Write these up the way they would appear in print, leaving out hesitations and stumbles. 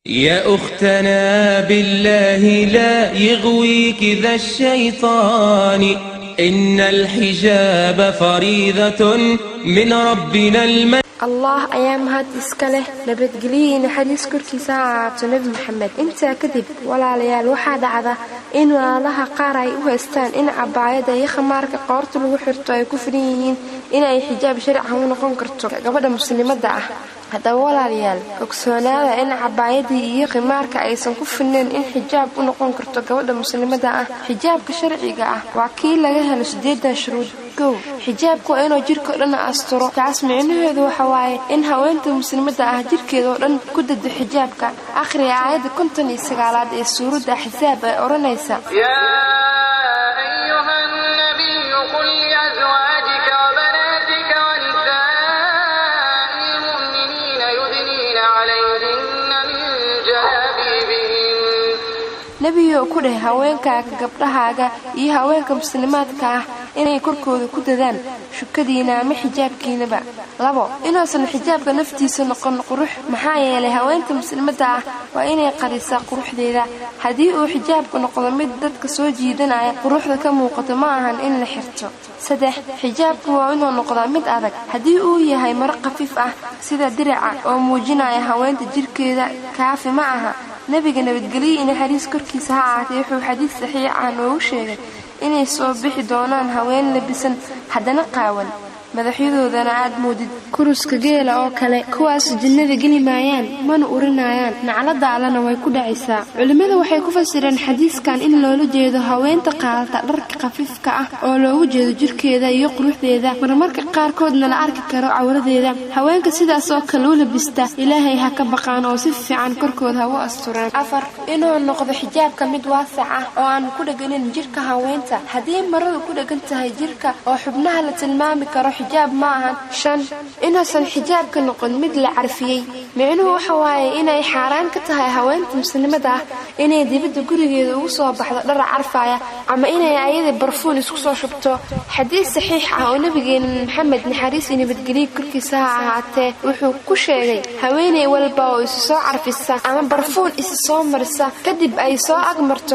يا أختنا بالله لا يغويك ذا الشيطان إن الحجاب فريضة من ربنا الله أيام هاد إسكاله نبتقليه حديث كركي ساعة نبي محمد انت كذب ولا ليال واحد عذا إن لها قارئ وهستان إن عبايدا يخمارك قارت الوحرت يكفرين إن أي حجاب شرعه ونقون كرتو قبل مسلمات دعه هذا ولا ليال أكسونا إن عبايدي يخمارك أيسن كفرين إن حجاب ونقون كرتو قبل مسلمات دعه حجاب كشرعي قاعه وعكيل لها لسديد شروط حجابك إنه جيرك لنا أستره كاسمع إنه هذا حواي إنها وأنت مسلمة أهجرك لأن كدد حجابك آخر عاد كنت نسق على السرود أحزاب أورنيسا يا أيها النبي قل لأزواجك وبناتك ونساء المؤمنين يدنين عليهن من جلابيبهن نبي كله هواك قبلها إيه هواك مسلماتك inay korkooda ku dadaan shukadiina ama xijaabkiinaba labo inaasan xijaabka naftiisa noqon qurux maxaa yeelay haweenka muslimada ah waa inay qarisaa quruxdeeda hadii uu xijaabku noqdo mid dadka soo jiidanaya quruxda ka muuqato ma ahan in la xirto saddex xijaabku waa inuu noqdaa mid adag hadii uu yahay mar qafiif ah sida diraca oo muujinaya haweenta jirkeeda kaafi ma aha nabiga nabadgeliye in xariis korkiisa ha ahaatee wuxuu xadiis saxiix ah oo sheegay inay soo bixi doonaan haween labisan haddana qaawan madaxyadoodana aad moodid kuruska geela oo kale kuwaas jannada geli maayaan mana urinayaan naclada allana way ku dhacaysaa culimada waxay ku fasireen xadiiskan in loola jeedo haweenta qaadata dharka qafiifka ah oo loogu jeedo jirkeeda iyo quruxdeeda marmarka qaarkoodna la arki karo cawradeeda haweenka sidaas oo kale u labista ilaahay ha ka baqaan oo si fiican korkooda ha u asturaan afar inuu noqdo xijaabka mid waasac ah oo aan ku dhaganin jirka haweenta hadii maradu ku dhagan tahay jirka oo xubnaha la tilmaami karo حجاب معها شن إنه سن حجاب كنقل مثل عرفيي معناه وحواي إنه حرام كتها هوانت مسلمة ده إنه دي بده قريه وصوا بحضر در عرفايا أما إنه يعيد برفون يسقط شبته حديث صحيح عن النبي محمد بن حارث إنه بتقريب كل ساعة عته وحو كشري هواني والباو يسقط عرف الساعة أما برفون يسقط مرسا كدب أي ساعة أجمرت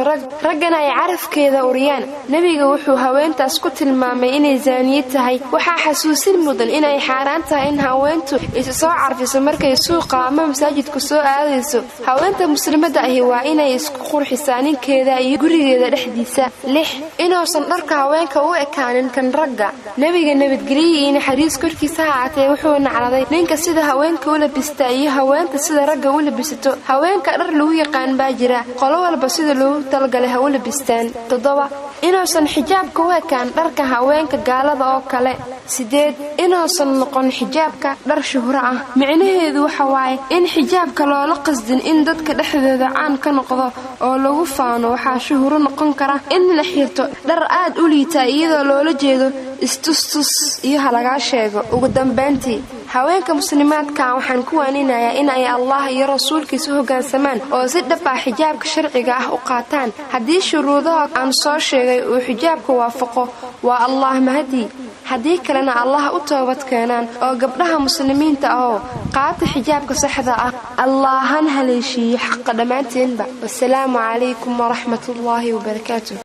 رجنا يعرف كذا وريان نبي وحو هوانت أسكت الماما إنه زانيتها وحا xasuusin mudan inay xaraan tahay in haweentu isu soo carfiso markay suuqa ama masaajidku soo aadayso haweenta muslimada ahi waa inay isku qurxisaa ninkeeda iyo gurigeeda dhexdiisa lix inoosan dharka haweenka u ekaanin kan ragga nabiga nabadgeliye in xariis korkiisa ahaatee wuxuu nacraday ninka sida haweenka u labista iyo haweenta sida ragga u labisato haweenka dhar lagu yaqaan baa jira qolo walba sida loogu talagalay ha u labistaan toddoba inoosan xijaabka u ekaan dharka haweenka gaalada oo kale sideed inoosan noqon xijaabka dhar shuhro ah micnaheedu waxa waaye in xijaabka loola qasdin in dadka dhexdooda caan ka noqdo oo lagu faano waxa shuhro noqon kara in la xirto dhar aad u liita iyadoo loola jeedo istustus iyo halaga sheego ugu dambeyntii haweenka muslimaadka waxaan ku waaninayaa in ay Allah iyo rasuulkiisa hoggaansamaan oo si dhab ah xijaabka sharciga ah u qaataan hadii shuruudaha aan soo sheegay uu xijaabku waafaqo waa Allah mahdi hadii kalena Allah u toobad keenaan oo gabdhaha muslimiinta ah qaata xijaabka saxda ah Allahan haleeshiyo xaq dhamaanteedba wassalaamu calaykum wa rahmatullaahi wa barakaatuh